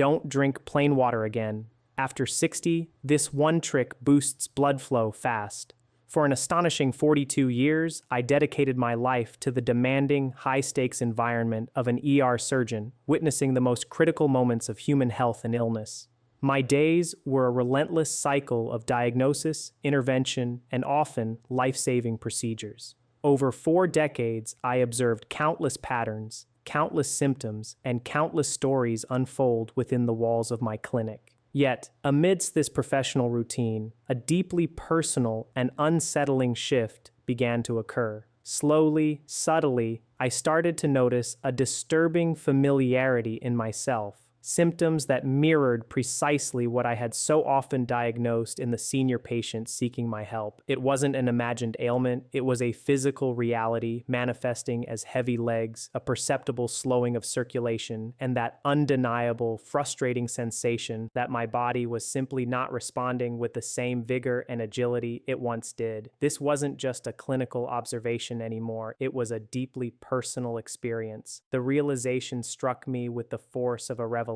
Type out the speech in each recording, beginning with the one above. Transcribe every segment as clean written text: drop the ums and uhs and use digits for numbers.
Don't drink plain water again. After 60, this one trick boosts blood flow fast. For an astonishing 42 years, I dedicated my life to the demanding, high-stakes environment of an ER surgeon, witnessing the most critical moments of human health and illness. My days were a relentless cycle of diagnosis, intervention, and often life-saving procedures. Over 4 decades, I observed countless patterns, countless symptoms, and countless stories unfold within the walls of my clinic. Yet, amidst this professional routine, a deeply personal and unsettling shift began to occur. Slowly, subtly, I started to notice a disturbing familiarity in myself. Symptoms that mirrored precisely what I had so often diagnosed in the senior patients seeking my help. It wasn't an imagined ailment, it was a physical reality manifesting as heavy legs, a perceptible slowing of circulation, and that undeniable, frustrating sensation that my body was simply not responding with the same vigor and agility it once did. This wasn't just a clinical observation anymore, it was a deeply personal experience. The realization struck me with the force of a revelation.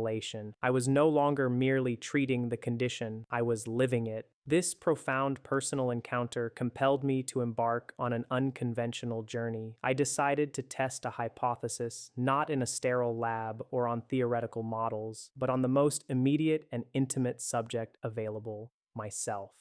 I was no longer merely treating the condition, I was living it. This profound personal encounter compelled me to embark on an unconventional journey. I decided to test a hypothesis, not in a sterile lab or on theoretical models, but on the most immediate and intimate subject available, myself.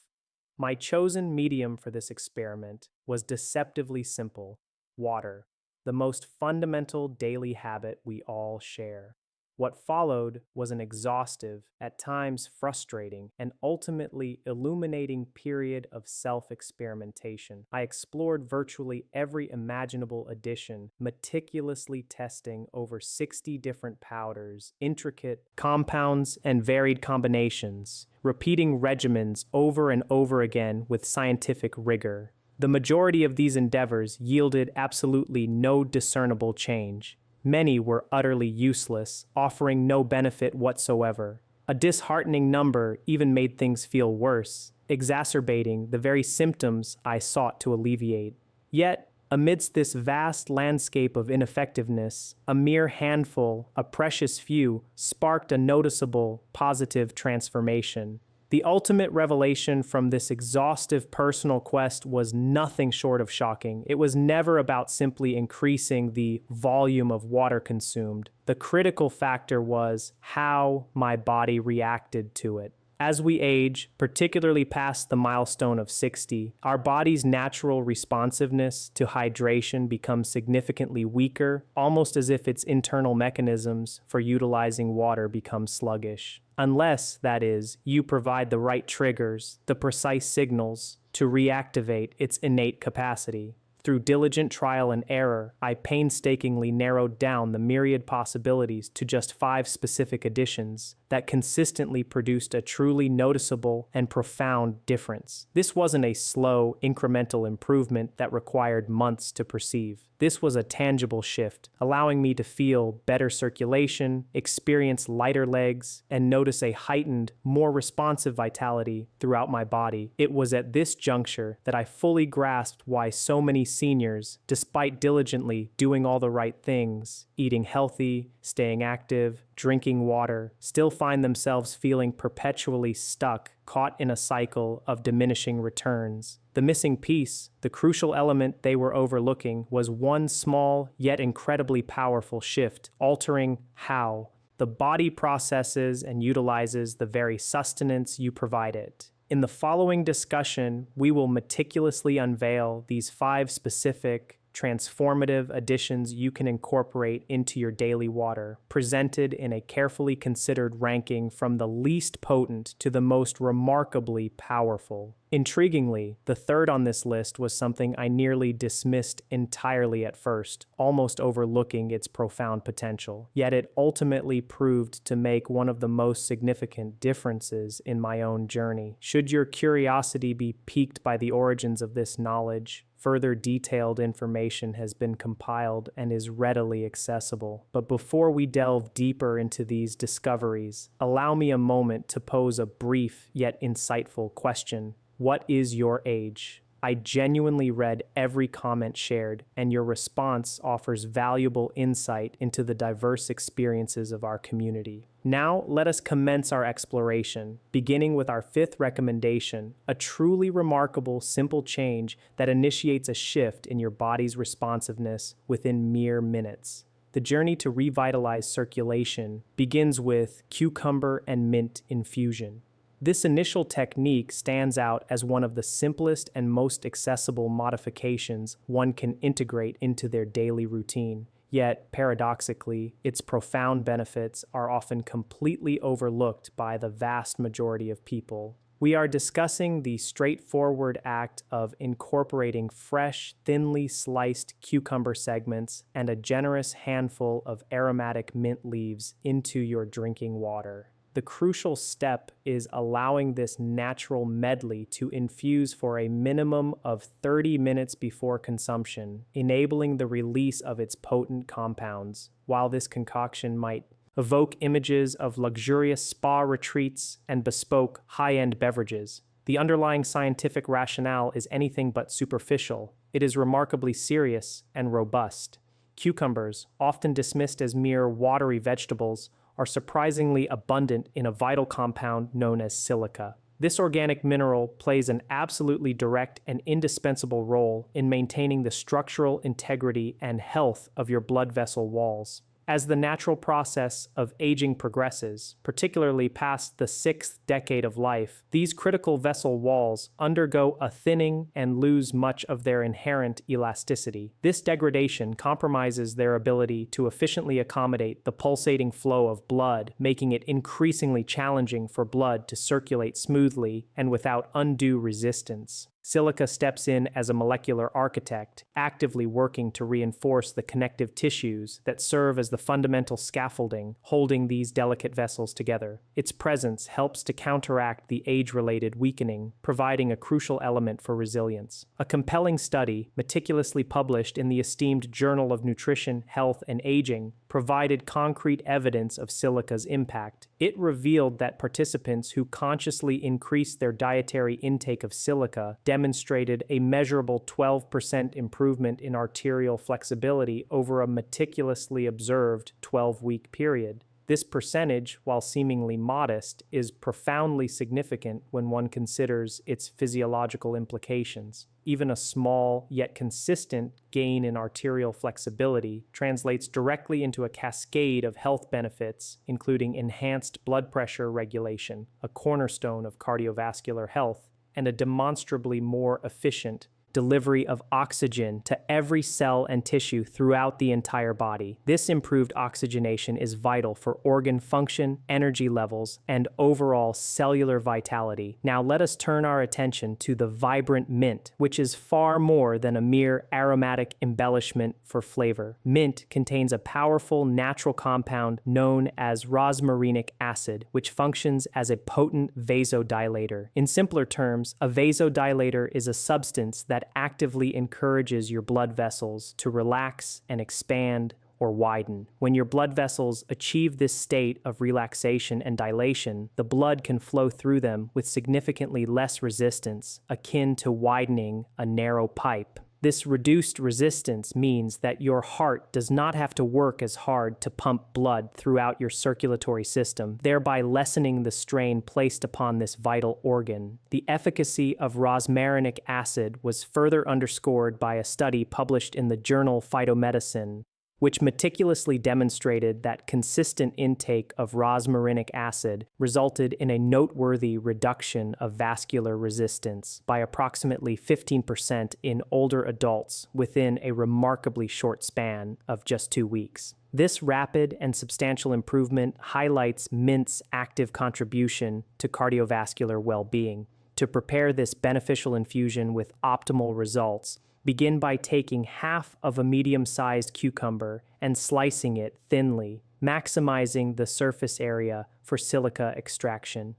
My chosen medium for this experiment was deceptively simple: water, the most fundamental daily habit we all share. What followed was an exhaustive, at times frustrating, and ultimately illuminating period of self-experimentation. I explored virtually every imaginable addition, meticulously testing over 60 different powders, intricate compounds, and varied combinations, repeating regimens over and over again with scientific rigor. The majority of these endeavors yielded absolutely no discernible change. Many were utterly useless, offering no benefit whatsoever. A disheartening number even made things feel worse, exacerbating the very symptoms I sought to alleviate. Yet, amidst this vast landscape of ineffectiveness, a mere handful, a precious few, sparked a noticeable, positive transformation. The ultimate revelation from this exhaustive personal quest was nothing short of shocking. It was never about simply increasing the volume of water consumed. The critical factor was how my body reacted to it. As we age, particularly past the milestone of 60, our body's natural responsiveness to hydration becomes significantly weaker, almost as if its internal mechanisms for utilizing water become sluggish. Unless, that is, you provide the right triggers, the precise signals, to reactivate its innate capacity. Through diligent trial and error, I painstakingly narrowed down the myriad possibilities to just 5 specific additions that consistently produced a truly noticeable and profound difference. This wasn't a slow, incremental improvement that required months to perceive. This was a tangible shift, allowing me to feel better circulation, experience lighter legs, and notice a heightened, more responsive vitality throughout my body. It was at this juncture that I fully grasped why so many seniors, despite diligently doing all the right things, eating healthy, staying active, drinking water, still find themselves feeling perpetually stuck, caught in a cycle of diminishing returns. The missing piece, the crucial element they were overlooking, was one small yet incredibly powerful shift, altering how the body processes and utilizes the very sustenance you provide it. In the following discussion, we will meticulously unveil these 5 specific, transformative additions you can incorporate into your daily water, presented in a carefully considered ranking from the least potent to the most remarkably powerful. Intriguingly, the third on this list was something I nearly dismissed entirely at first, almost overlooking its profound potential. Yet it ultimately proved to make one of the most significant differences in my own journey. Should your curiosity be piqued by the origins of this knowledge, further detailed information has been compiled and is readily accessible. But before we delve deeper into these discoveries, allow me a moment to pose a brief yet insightful question. What is your age? I genuinely read every comment shared, and your response offers valuable insight into the diverse experiences of our community. Now, let us commence our exploration, beginning with our fifth recommendation, a truly remarkable, simple change that initiates a shift in your body's responsiveness within mere minutes. The journey to revitalize circulation begins with cucumber and mint infusion. This initial technique stands out as one of the simplest and most accessible modifications one can integrate into their daily routine. Yet, paradoxically, its profound benefits are often completely overlooked by the vast majority of people. We are discussing the straightforward act of incorporating fresh, thinly sliced cucumber segments and a generous handful of aromatic mint leaves into your drinking water. The crucial step is allowing this natural medley to infuse for a minimum of 30 minutes before consumption, enabling the release of its potent compounds. While this concoction might evoke images of luxurious spa retreats and bespoke high-end beverages, the underlying scientific rationale is anything but superficial. It is remarkably serious and robust. Cucumbers, often dismissed as mere watery vegetables, are surprisingly abundant in a vital compound known as silica. This organic mineral plays an absolutely direct and indispensable role in maintaining the structural integrity and health of your blood vessel walls. As the natural process of aging progresses, particularly past the sixth decade of life, these critical vessel walls undergo a thinning and lose much of their inherent elasticity. This degradation compromises their ability to efficiently accommodate the pulsating flow of blood, making it increasingly challenging for blood to circulate smoothly and without undue resistance. Silica steps in as a molecular architect, actively working to reinforce the connective tissues that serve as the fundamental scaffolding holding these delicate vessels together. Its presence helps to counteract the age-related weakening, providing a crucial element for resilience. A compelling study, meticulously published in the esteemed Journal of Nutrition, Health, and Aging, provided concrete evidence of silica's impact. It revealed that participants who consciously increased their dietary intake of silica demonstrated a measurable 12% improvement in arterial flexibility over a meticulously observed 12-week period. This percentage, while seemingly modest, is profoundly significant when one considers its physiological implications. Even a small, yet consistent, gain in arterial flexibility translates directly into a cascade of health benefits, including enhanced blood pressure regulation, a cornerstone of cardiovascular health, and a demonstrably more efficient delivery of oxygen to every cell and tissue throughout the entire body. This improved oxygenation is vital for organ function, energy levels, and overall cellular vitality. Now let us turn our attention to the vibrant mint, which is far more than a mere aromatic embellishment for flavor. Mint contains a powerful natural compound known as rosmarinic acid, which functions as a potent vasodilator. In simpler terms, a vasodilator is a substance that actively encourages your blood vessels to relax and expand or widen. When your blood vessels achieve this state of relaxation and dilation, the blood can flow through them with significantly less resistance, akin to widening a narrow pipe. This reduced resistance means that your heart does not have to work as hard to pump blood throughout your circulatory system, thereby lessening the strain placed upon this vital organ. The efficacy of rosmarinic acid was further underscored by a study published in the journal Phytomedicine, which meticulously demonstrated that consistent intake of rosmarinic acid resulted in a noteworthy reduction of vascular resistance by approximately 15% in older adults within a remarkably short span of just 2 weeks. This rapid and substantial improvement highlights mint's active contribution to cardiovascular well-being. To prepare this beneficial infusion with optimal results, begin by taking half of a medium-sized cucumber and slicing it thinly, maximizing the surface area for silica extraction.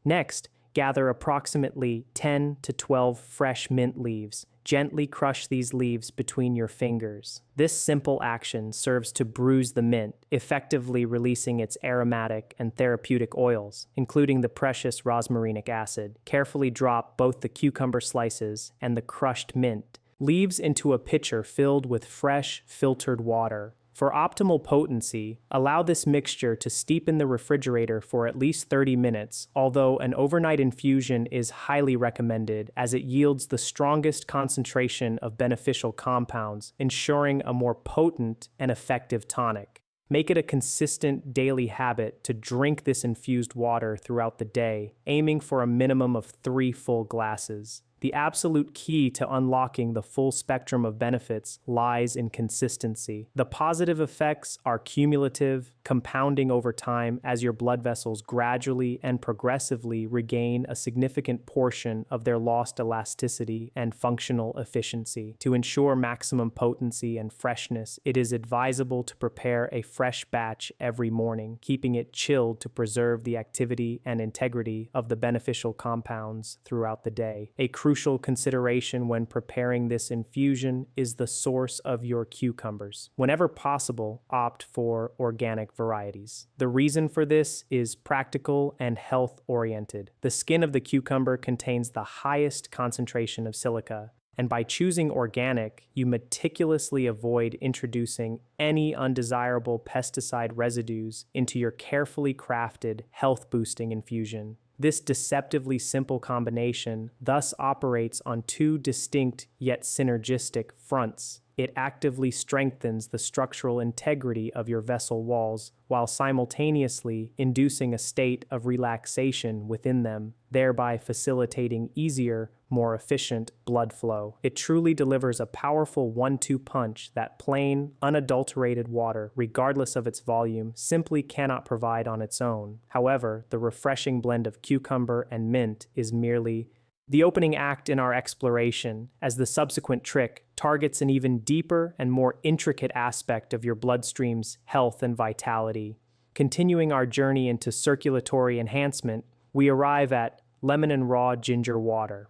Next, gather approximately 10 to 12 fresh mint leaves, Gently crush these leaves between your fingers. This simple action serves to bruise the mint, effectively releasing its aromatic and therapeutic oils, including the precious rosmarinic acid. Carefully drop both the cucumber slices and the crushed mint leaves into a pitcher filled with fresh, filtered water. For optimal potency, allow this mixture to steep in the refrigerator for at least 30 minutes, although an overnight infusion is highly recommended as it yields the strongest concentration of beneficial compounds, ensuring a more potent and effective tonic. Make it a consistent daily habit to drink this infused water throughout the day, aiming for a minimum of 3 full glasses. The absolute key to unlocking the full spectrum of benefits lies in consistency. The positive effects are cumulative, compounding over time as your blood vessels gradually and progressively regain a significant portion of their lost elasticity and functional efficiency. To ensure maximum potency and freshness, it is advisable to prepare a fresh batch every morning, keeping it chilled to preserve the activity and integrity of the beneficial compounds throughout the day. A crucial consideration when preparing this infusion is the source of your cucumbers. Whenever possible, opt for organic varieties. The reason for this is practical and health-oriented. The skin of the cucumber contains the highest concentration of silica, and by choosing organic, you meticulously avoid introducing any undesirable pesticide residues into your carefully crafted, health-boosting infusion. This deceptively simple combination thus operates on 2 distinct yet synergistic fronts. It actively strengthens the structural integrity of your vessel walls while simultaneously inducing a state of relaxation within them, thereby facilitating easier, more efficient blood flow. It truly delivers a powerful 1-2 punch that plain, unadulterated water, regardless of its volume, simply cannot provide on its own. However, the refreshing blend of cucumber and mint is merely the opening act in our exploration, as the subsequent trick targets an even deeper and more intricate aspect of your bloodstream's health and vitality. Continuing our journey into circulatory enhancement, we arrive at lemon and raw ginger water.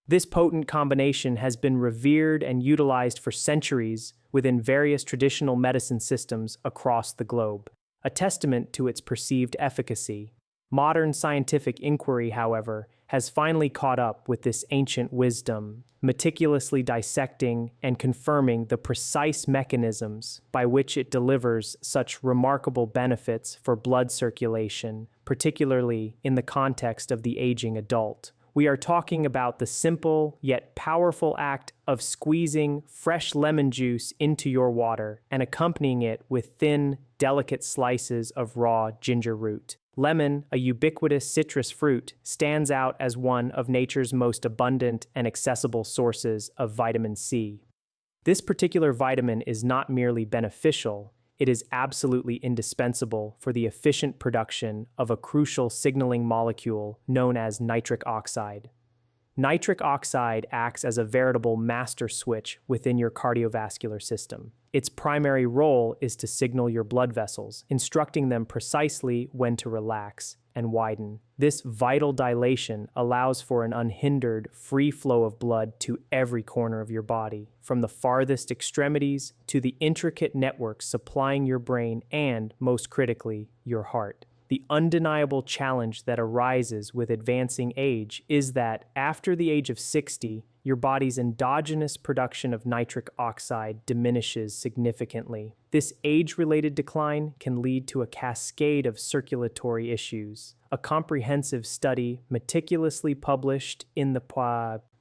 This potent combination has been revered and utilized for centuries within various traditional medicine systems across the globe, a testament to its perceived efficacy. Modern scientific inquiry, however, has finally caught up with this ancient wisdom, meticulously dissecting and confirming the precise mechanisms by which it delivers such remarkable benefits for blood circulation, particularly in the context of the aging adult. We are talking about the simple yet powerful act of squeezing fresh lemon juice into your water and accompanying it with thin, delicate slices of raw ginger root. Lemon, a ubiquitous citrus fruit, stands out as one of nature's most abundant and accessible sources of vitamin C. This particular vitamin is not merely beneficial, it is absolutely indispensable for the efficient production of a crucial signaling molecule known as nitric oxide. Nitric oxide acts as a veritable master switch within your cardiovascular system. Its primary role is to signal your blood vessels, instructing them precisely when to relax and widen. This vital dilation allows for an unhindered, free flow of blood to every corner of your body, from the farthest extremities to the intricate networks supplying your brain and, most critically, your heart. The undeniable challenge that arises with advancing age is that after the age of 60, your body's endogenous production of nitric oxide diminishes significantly. This age-related decline can lead to a cascade of circulatory issues. A comprehensive study meticulously published in the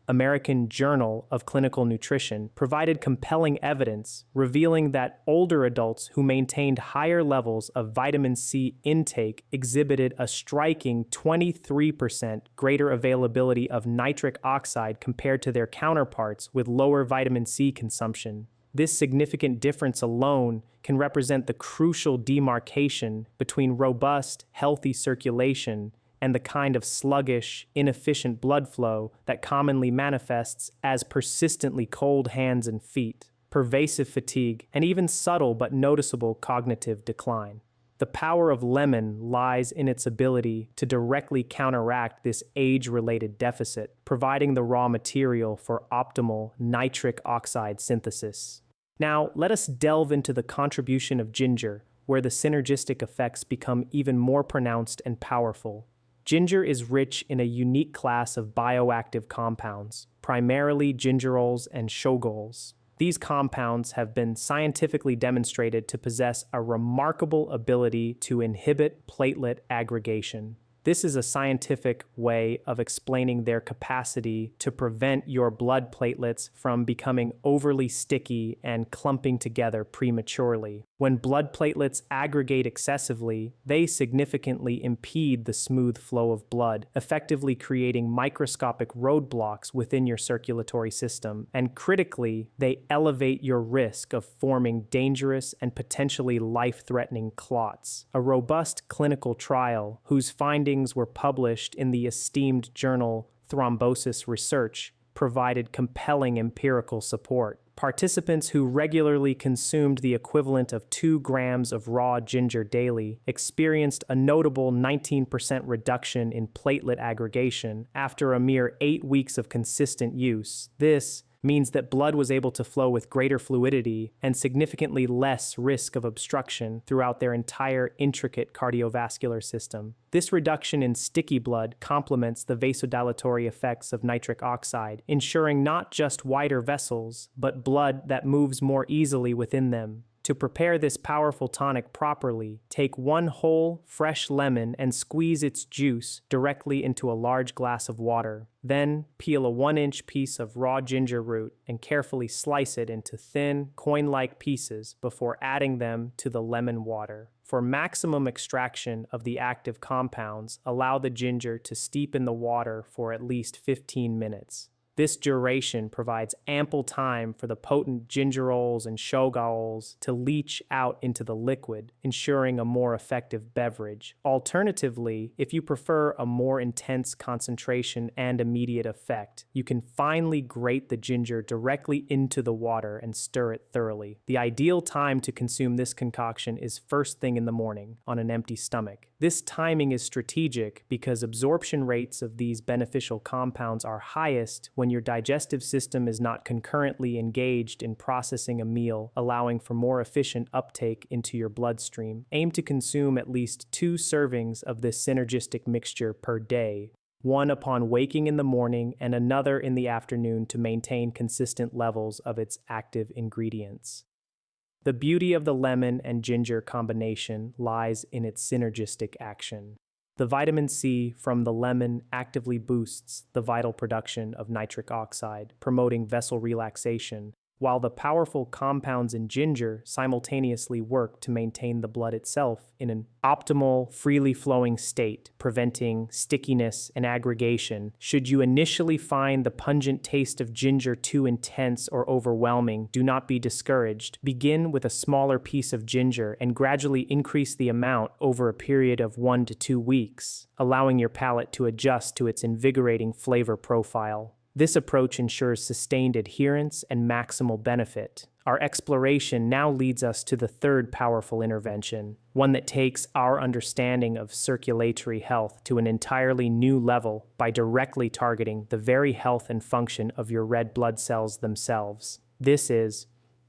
American Journal of Clinical Nutrition provided compelling evidence revealing that older adults who maintained higher levels of vitamin C intake exhibited a striking 23% greater availability of nitric oxide compared to their counterparts with lower vitamin C consumption. This significant difference alone can represent the crucial demarcation between robust, healthy circulation and the kind of sluggish, inefficient blood flow that commonly manifests as persistently cold hands and feet, pervasive fatigue, and even subtle but noticeable cognitive decline. The power of lemon lies in its ability to directly counteract this age-related deficit, providing the raw material for optimal nitric oxide synthesis. Now, let us delve into the contribution of ginger, where the synergistic effects become even more pronounced and powerful. Ginger is rich in a unique class of bioactive compounds, primarily gingerols and shogols. These compounds have been scientifically demonstrated to possess a remarkable ability to inhibit platelet aggregation. This is a scientific way of explaining their capacity to prevent your blood platelets from becoming overly sticky and clumping together prematurely. When blood platelets aggregate excessively, they significantly impede the smooth flow of blood, effectively creating microscopic roadblocks within your circulatory system, and critically, they elevate your risk of forming dangerous and potentially life-threatening clots. A robust clinical trial, whose findings were published in the esteemed journal Thrombosis Research, provided compelling empirical support. Participants who regularly consumed the equivalent of 2 grams of raw ginger daily experienced a notable 19% reduction in platelet aggregation after a mere 8 weeks of consistent use. This means that blood was able to flow with greater fluidity and significantly less risk of obstruction throughout their entire intricate cardiovascular system. This reduction in sticky blood complements the vasodilatory effects of nitric oxide, ensuring not just wider vessels, but blood that moves more easily within them. To prepare this powerful tonic properly, take 1 whole, fresh lemon and squeeze its juice directly into a large glass of water. Then, peel a 1-inch piece of raw ginger root and carefully slice it into thin, coin-like pieces before adding them to the lemon water. For maximum extraction of the active compounds, allow the ginger to steep in the water for at least 15 minutes. This duration provides ample time for the potent gingerols and shogols to leach out into the liquid, ensuring a more effective beverage. Alternatively, if you prefer a more intense concentration and immediate effect, you can finely grate the ginger directly into the water and stir it thoroughly. The ideal time to consume this concoction is first thing in the morning, on an empty stomach. This timing is strategic because absorption rates of these beneficial compounds are highest when your digestive system is not concurrently engaged in processing a meal, allowing for more efficient uptake into your bloodstream. Aim to consume at least 2 servings of this synergistic mixture per day, one upon waking in the morning and another in the afternoon to maintain consistent levels of its active ingredients. The beauty of the lemon and ginger combination lies in its synergistic action. The vitamin C from the lemon actively boosts the vital production of nitric oxide, promoting vessel relaxation, while the powerful compounds in ginger simultaneously work to maintain the blood itself in an optimal, freely flowing state, preventing stickiness and aggregation. Should you initially find the pungent taste of ginger too intense or overwhelming, do not be discouraged. Begin with a smaller piece of ginger and gradually increase the amount over a period of 1 to 2 weeks, allowing your palate to adjust to its invigorating flavor profile. This approach ensures sustained adherence and maximal benefit. Our exploration now leads us to the third powerful intervention, one that takes our understanding of circulatory health to an entirely new level by directly targeting the very health and function of your red blood cells themselves. This is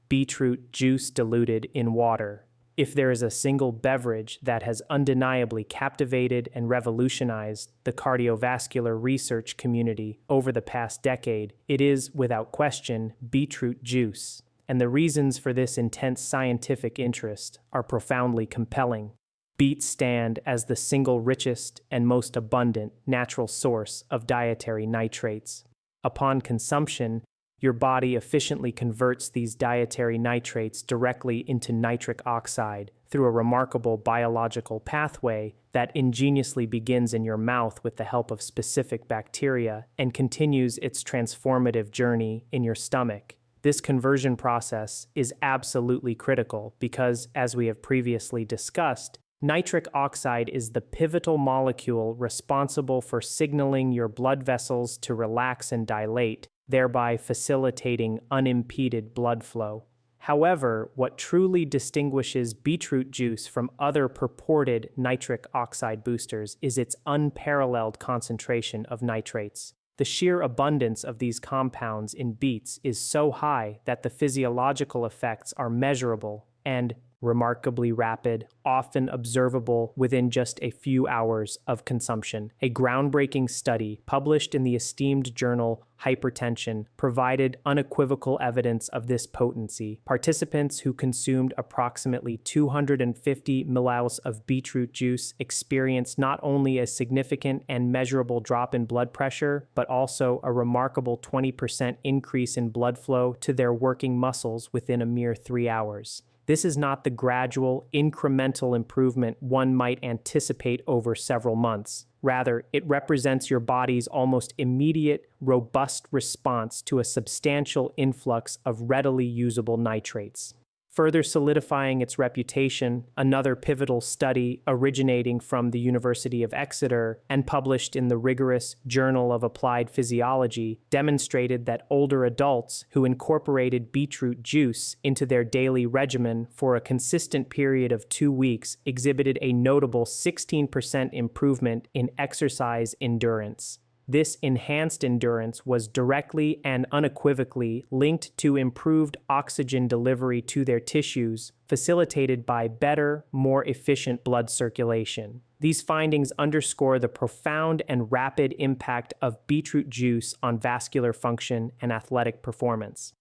beetroot juice diluted in water. If there is a single beverage that has undeniably captivated and revolutionized the cardiovascular research community over the past decade, it is, without question, beetroot juice. And the reasons for this intense scientific interest are profoundly compelling. Beets stand as the single richest and most abundant natural source of dietary nitrates. Upon consumption, your body efficiently converts these dietary nitrates directly into nitric oxide through a remarkable biological pathway that ingeniously begins in your mouth with the help of specific bacteria and continues its transformative journey in your stomach. This conversion process is absolutely critical because, as we have previously discussed, nitric oxide is the pivotal molecule responsible for signaling your blood vessels to relax and dilate, thereby facilitating unimpeded blood flow. However, what truly distinguishes beetroot juice from other purported nitric oxide boosters is its unparalleled concentration of nitrates. The sheer abundance of these compounds in beets is so high that the physiological effects are measurable and remarkably rapid, often observable within just a few hours of consumption. A groundbreaking study published in the esteemed journal Hypertension provided unequivocal evidence of this potency. Participants who consumed approximately 250 milliliters of beetroot juice experienced not only a significant and measurable drop in blood pressure, but also a remarkable 20% increase in blood flow to their working muscles within a mere 3 hours. This is not the gradual, incremental improvement one might anticipate over several months. Rather, it represents your body's almost immediate, robust response to a substantial influx of readily usable nitrates. Further solidifying its reputation, another pivotal study originating from the University of Exeter and published in the rigorous Journal of Applied Physiology demonstrated that older adults who incorporated beetroot juice into their daily regimen for a consistent period of 2 weeks exhibited a notable 16% improvement in exercise endurance. This enhanced endurance was directly and unequivocally linked to improved oxygen delivery to their tissues, facilitated by better, more efficient blood circulation. These findings underscore the profound and rapid impact of beetroot juice on vascular function and athletic performance.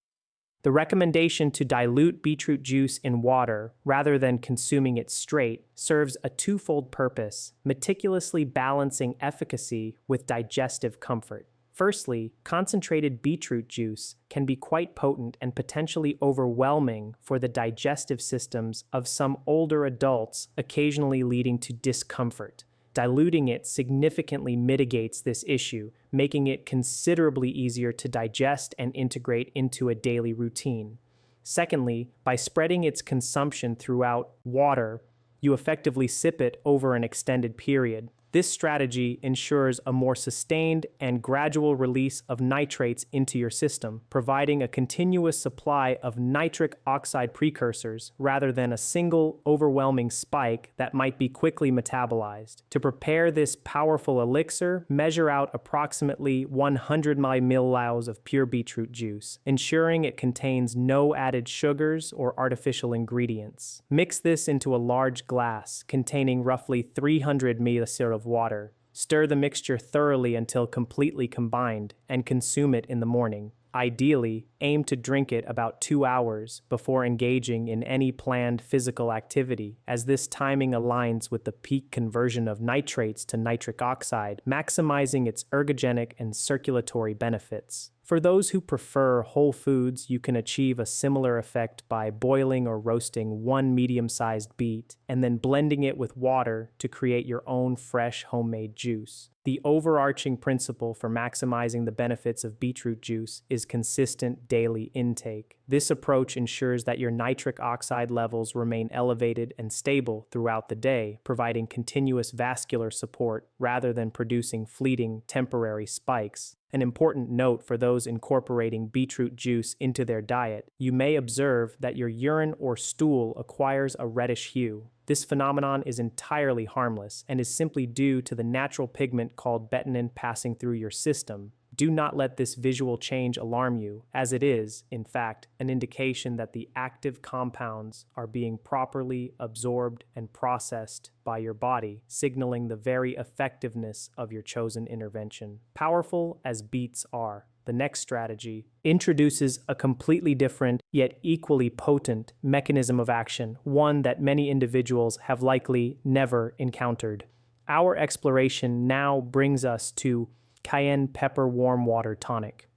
The recommendation to dilute beetroot juice in water rather than consuming it straight serves a twofold purpose, meticulously balancing efficacy with digestive comfort. Firstly, concentrated beetroot juice can be quite potent and potentially overwhelming for the digestive systems of some older adults, occasionally leading to discomfort. Diluting it significantly mitigates this issue, making it considerably easier to digest and integrate into a daily routine. Secondly, by spreading its consumption throughout water, you effectively sip it over an extended period. This strategy ensures a more sustained and gradual release of nitrates into your system, providing a continuous supply of nitric oxide precursors rather than a single overwhelming spike that might be quickly metabolized. To prepare this powerful elixir, measure out approximately 100 milliliters of pure beetroot juice, ensuring it contains no added sugars or artificial ingredients. Mix this into a large glass containing roughly 300 milliliters of water. Stir the mixture thoroughly until completely combined and consume it in the morning. Ideally, aim to drink it about 2 hours before engaging in any planned physical activity, as this timing aligns with the peak conversion of nitrates to nitric oxide, maximizing its ergogenic and circulatory benefits. For those who prefer whole foods, you can achieve a similar effect by boiling or roasting one medium-sized beet and then blending it with water to create your own fresh homemade juice. The overarching principle for maximizing the benefits of beetroot juice is consistent daily intake. This approach ensures that your nitric oxide levels remain elevated and stable throughout the day, providing continuous vascular support rather than producing fleeting, temporary spikes. An important note for those incorporating beetroot juice into their diet: you may observe that your urine or stool acquires a reddish hue. This phenomenon is entirely harmless and is simply due to the natural pigment called betanin passing through your system. Do not let this visual change alarm you, as it is, in fact, an indication that the active compounds are being properly absorbed and processed by your body, signaling the very effectiveness of your chosen intervention. Powerful as beets are, the next strategy introduces a completely different, yet equally potent mechanism of action, one that many individuals have likely never encountered. Our exploration now brings us to cayenne pepper warm water tonic.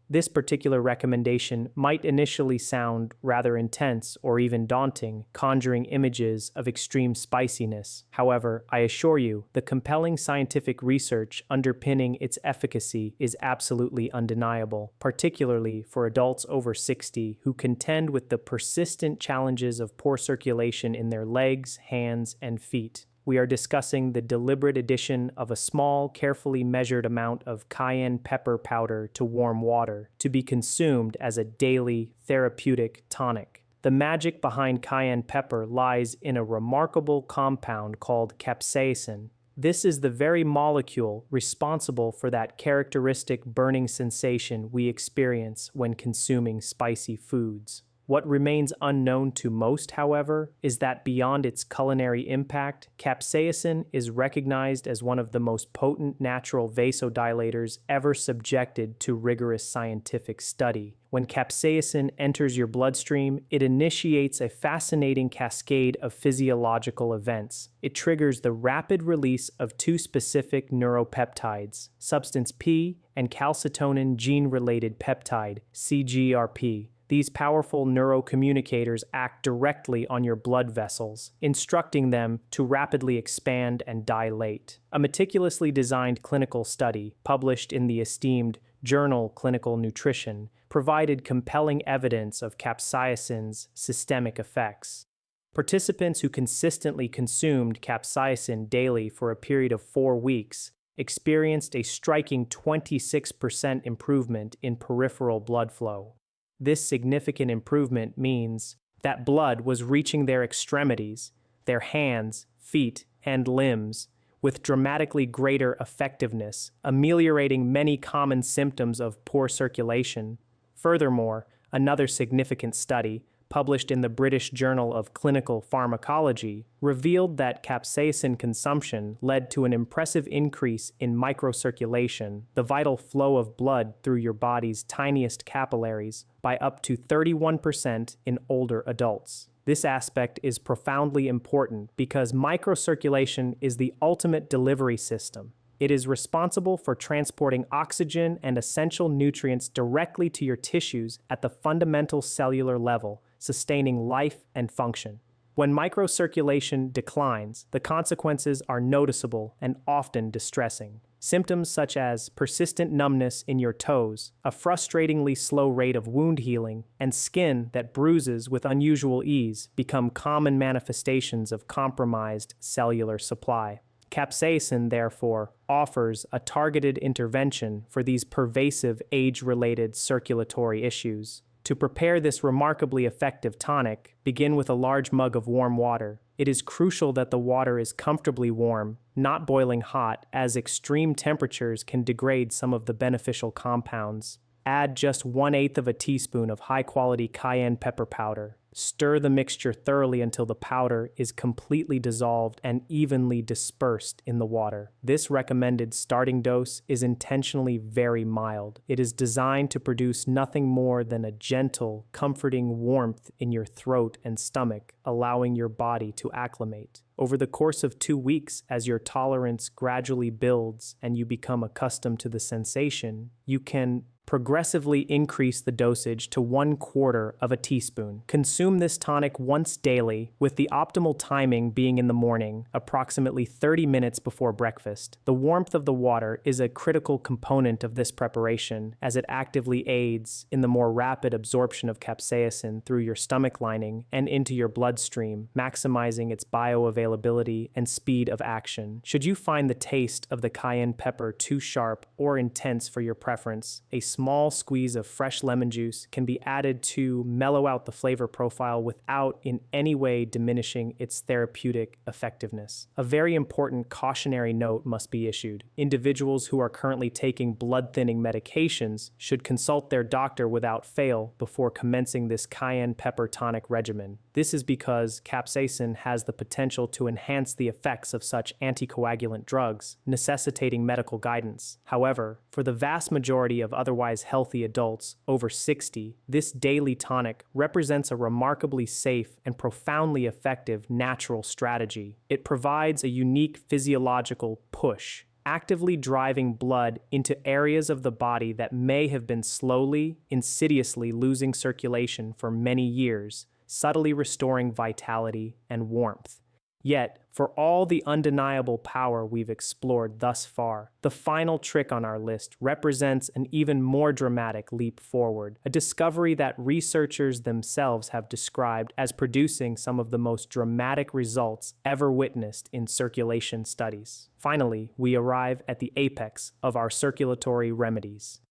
This particular recommendation might initially sound rather intense or even daunting, conjuring images of extreme spiciness. However, I assure you, the compelling scientific research underpinning its efficacy is absolutely undeniable, particularly for adults over 60 who contend with the persistent challenges of poor circulation in their legs, hands, and feet. We are discussing the deliberate addition of a small, carefully measured amount of cayenne pepper powder to warm water to be consumed as a daily therapeutic tonic. The magic behind cayenne pepper lies in a remarkable compound called capsaicin. This is the very molecule responsible for that characteristic burning sensation we experience when consuming spicy foods. What remains unknown to most, however, is that beyond its culinary impact, capsaicin is recognized as one of the most potent natural vasodilators ever subjected to rigorous scientific study. When capsaicin enters your bloodstream, it initiates a fascinating cascade of physiological events. It triggers the rapid release of two specific neuropeptides, substance P and calcitonin gene-related peptide, CGRP. These powerful neurocommunicators act directly on your blood vessels, instructing them to rapidly expand and dilate. A meticulously designed clinical study, published in the esteemed journal Clinical Nutrition, provided compelling evidence of capsaicin's systemic effects. Participants who consistently consumed capsaicin daily for a period of 4 weeks experienced a striking 26% improvement in peripheral blood flow. This significant improvement means that blood was reaching their extremities, their hands, feet, and limbs, with dramatically greater effectiveness, ameliorating many common symptoms of poor circulation. Furthermore, another significant study, published in the British Journal of Clinical Pharmacology, revealed that capsaicin consumption led to an impressive increase in microcirculation, the vital flow of blood through your body's tiniest capillaries, by up to 31% in older adults. This aspect is profoundly important because microcirculation is the ultimate delivery system. It is responsible for transporting oxygen and essential nutrients directly to your tissues at the fundamental cellular level, sustaining life and function. When microcirculation declines, the consequences are noticeable and often distressing. Symptoms such as persistent numbness in your toes, a frustratingly slow rate of wound healing, and skin that bruises with unusual ease become common manifestations of compromised cellular supply. Capsaicin, therefore, offers a targeted intervention for these pervasive age-related circulatory issues. To prepare this remarkably effective tonic, begin with a large mug of warm water. It is crucial that the water is comfortably warm, not boiling hot, as extreme temperatures can degrade some of the beneficial compounds. Add just 1/8 teaspoon of high-quality cayenne pepper powder. Stir the mixture thoroughly until the powder is completely dissolved and evenly dispersed in the water. This recommended starting dose is intentionally very mild. It is designed to produce nothing more than a gentle, comforting warmth in your throat and stomach, allowing your body to acclimate. Over the course of 2 weeks, as your tolerance gradually builds and you become accustomed to the sensation, you can progressively increase the dosage to 1/4 teaspoon. Consume this tonic once daily, with the optimal timing being in the morning, approximately 30 minutes before breakfast. The warmth of the water is a critical component of this preparation, as it actively aids in the more rapid absorption of capsaicin through your stomach lining and into your bloodstream, maximizing its bioavailability and speed of action. Should you find the taste of the cayenne pepper too sharp or intense for your preference, a small squeeze of fresh lemon juice can be added to mellow out the flavor profile without in any way diminishing its therapeutic effectiveness. A very important cautionary note must be issued. Individuals who are currently taking blood-thinning medications should consult their doctor without fail before commencing this cayenne pepper tonic regimen. This is because capsaicin has the potential to enhance the effects of such anticoagulant drugs, necessitating medical guidance. However, for the vast majority of otherwise healthy adults over 60, this daily tonic represents a remarkably safe and profoundly effective natural strategy. It provides a unique physiological push, actively driving blood into areas of the body that may have been slowly, insidiously losing circulation for many years, subtly restoring vitality and warmth. Yet, for all the undeniable power we've explored thus far, the final trick on our list represents an even more dramatic leap forward, a discovery that researchers themselves have described as producing some of the most dramatic results ever witnessed in circulation studies. Finally, we arrive at the apex of our circulatory remedies: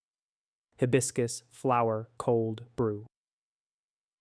hibiscus flower cold brew.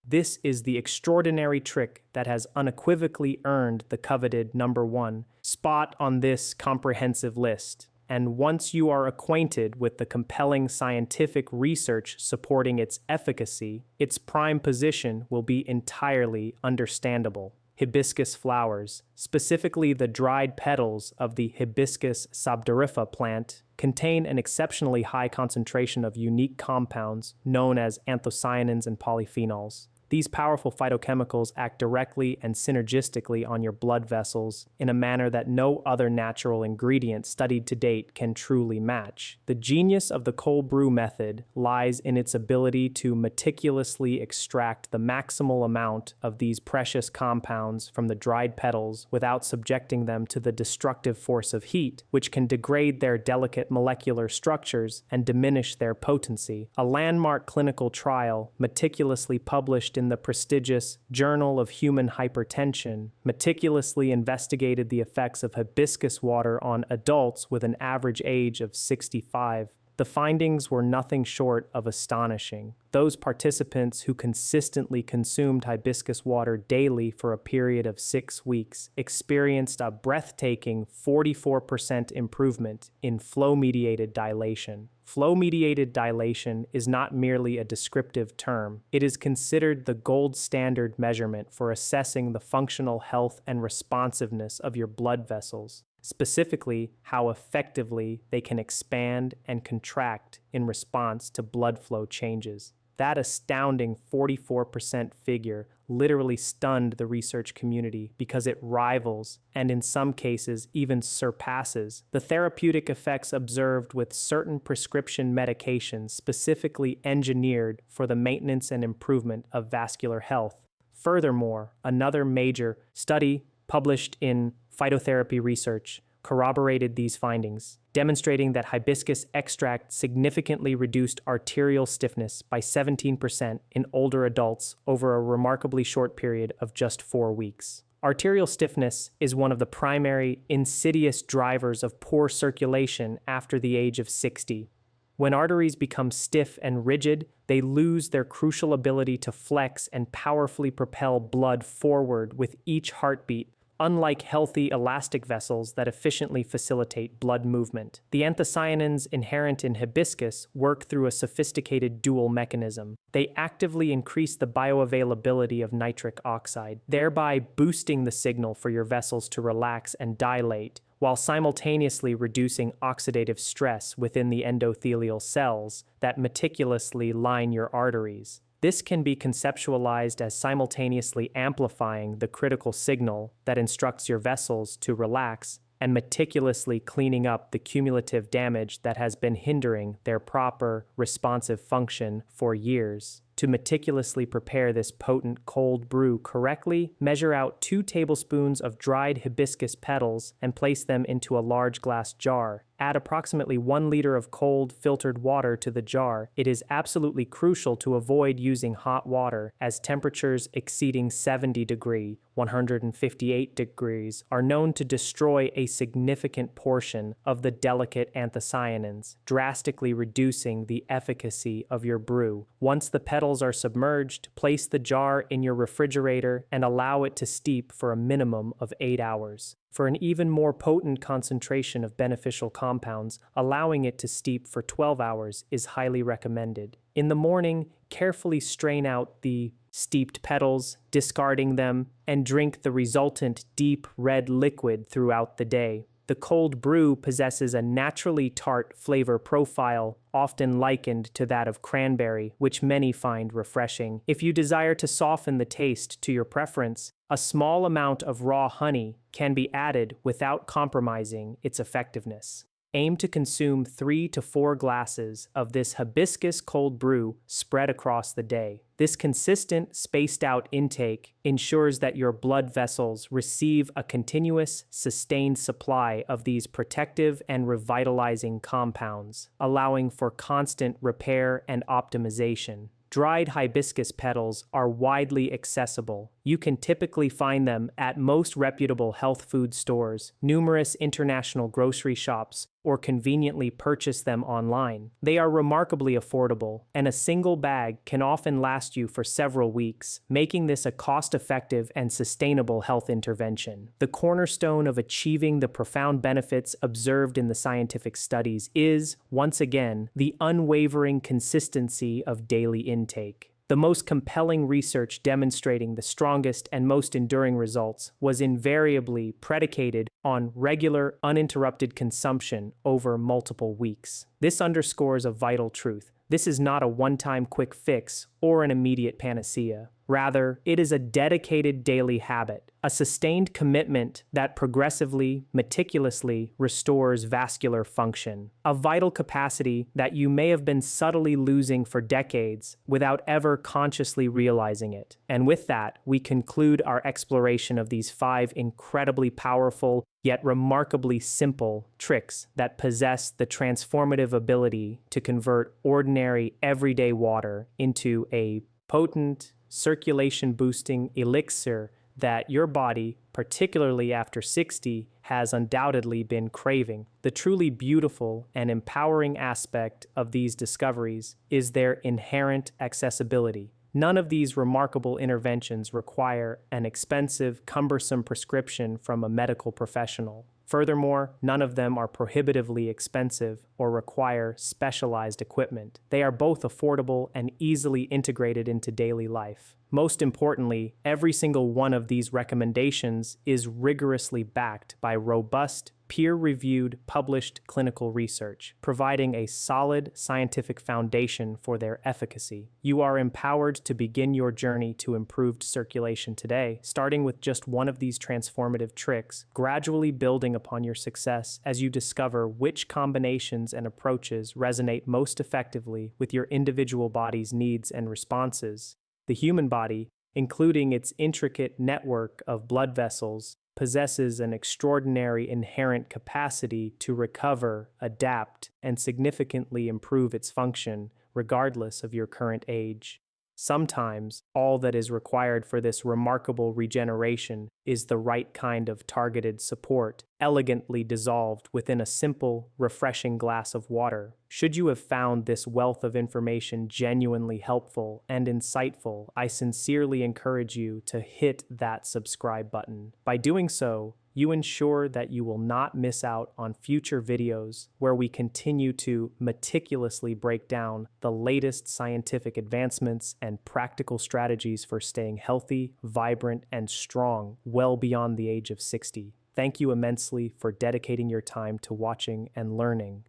This is the extraordinary trick that has unequivocally earned the coveted #1 spot on this comprehensive list. And once you are acquainted with the compelling scientific research supporting its efficacy, its prime position will be entirely understandable. Hibiscus flowers, specifically the dried petals of the Hibiscus sabdariffa plant, contain an exceptionally high concentration of unique compounds known as anthocyanins and polyphenols. These powerful phytochemicals act directly and synergistically on your blood vessels in a manner that no other natural ingredient studied to date can truly match. The genius of the cold brew method lies in its ability to meticulously extract the maximal amount of these precious compounds from the dried petals without subjecting them to the destructive force of heat, which can degrade their delicate molecular structures and diminish their potency. A landmark clinical trial, meticulously published in the prestigious Journal of Human Hypertension, meticulously investigated the effects of hibiscus water on adults with an average age of 65. The findings were nothing short of astonishing. Those participants who consistently consumed hibiscus water daily for a period of 6 weeks experienced a breathtaking 44% improvement in flow-mediated dilation. Flow-mediated dilation is not merely a descriptive term. It is considered the gold standard measurement for assessing the functional health and responsiveness of your blood vessels, specifically how effectively they can expand and contract in response to blood flow changes. That astounding 44% figure literally stunned the research community because it rivals, and in some cases even surpasses, the therapeutic effects observed with certain prescription medications specifically engineered for the maintenance and improvement of vascular health. Furthermore, another major study published in Phytotherapy Research corroborated these findings, demonstrating that hibiscus extract significantly reduced arterial stiffness by 17% in older adults over a remarkably short period of just 4 weeks. Arterial stiffness is one of the primary insidious drivers of poor circulation after the age of 60. When arteries become stiff and rigid, they lose their crucial ability to flex and powerfully propel blood forward with each heartbeat, unlike healthy elastic vessels that efficiently facilitate blood movement. The anthocyanins inherent in hibiscus work through a sophisticated dual mechanism. They actively increase the bioavailability of nitric oxide, thereby boosting the signal for your vessels to relax and dilate, while simultaneously reducing oxidative stress within the endothelial cells that meticulously line your arteries. This can be conceptualized as simultaneously amplifying the critical signal that instructs your vessels to relax and meticulously cleaning up the cumulative damage that has been hindering their proper, responsive function for years. To meticulously prepare this potent cold brew correctly, measure out 2 tablespoons of dried hibiscus petals and place them into a large glass jar. Add approximately 1 liter of cold, filtered water to the jar. It is absolutely crucial to avoid using hot water, as temperatures exceeding 70 degrees, 158 degrees, are known to destroy a significant portion of the delicate anthocyanins, drastically reducing the efficacy of your brew. Once the petals are submerged, place the jar in your refrigerator and allow it to steep for a minimum of 8 hours. For an even more potent concentration of beneficial compounds, allowing it to steep for 12 hours is highly recommended. In the morning, carefully strain out the steeped petals, discarding them, and drink the resultant deep red liquid throughout the day. The cold brew possesses a naturally tart flavor profile, often likened to that of cranberry, which many find refreshing. If you desire to soften the taste to your preference, a small amount of raw honey can be added without compromising its effectiveness. Aim to consume 3 to 4 glasses of this hibiscus cold brew spread across the day. This consistent, spaced-out intake ensures that your blood vessels receive a continuous, sustained supply of these protective and revitalizing compounds, allowing for constant repair and optimization. Dried hibiscus petals are widely accessible, You can typically find them at most reputable health food stores, numerous international grocery shops, or conveniently purchase them online. They are remarkably affordable, and a single bag can often last you for several weeks, making this a cost-effective and sustainable health intervention. The cornerstone of achieving the profound benefits observed in the scientific studies is, once again, the unwavering consistency of daily intake. The most compelling research demonstrating the strongest and most enduring results was invariably predicated on regular, uninterrupted consumption over multiple weeks. This underscores a vital truth. This is not a one-time quick fix or an immediate panacea. Rather, it is a dedicated daily habit, a sustained commitment that progressively, meticulously restores vascular function, a vital capacity that you may have been subtly losing for decades without ever consciously realizing it. And with that, we conclude our exploration of these 5 incredibly powerful yet remarkably simple tricks that possess the transformative ability to convert ordinary, everyday water into a potent, circulation-boosting elixir that your body, particularly after 60, has undoubtedly been craving. The truly beautiful and empowering aspect of these discoveries is their inherent accessibility. None of these remarkable interventions require an expensive, cumbersome prescription from a medical professional. Furthermore, none of them are prohibitively expensive or require specialized equipment. They are both affordable and easily integrated into daily life. Most importantly, every single one of these recommendations is rigorously backed by robust, peer-reviewed, published clinical research, providing a solid scientific foundation for their efficacy. You are empowered to begin your journey to improved circulation today, starting with just one of these transformative tricks, gradually building upon your success as you discover which combinations and approaches resonate most effectively with your individual body's needs and responses. The human body, including its intricate network of blood vessels, possesses an extraordinary inherent capacity to recover, adapt, and significantly improve its function, regardless of your current age. Sometimes, all that is required for this remarkable regeneration is the right kind of targeted support, elegantly dissolved within a simple, refreshing glass of water. Should you have found this wealth of information genuinely helpful and insightful, I sincerely encourage you to hit that subscribe button. By doing so, you ensure that you will not miss out on future videos where we continue to meticulously break down the latest scientific advancements and practical strategies for staying healthy, vibrant, and strong well beyond the age of 60. Thank you immensely for dedicating your time to watching and learning.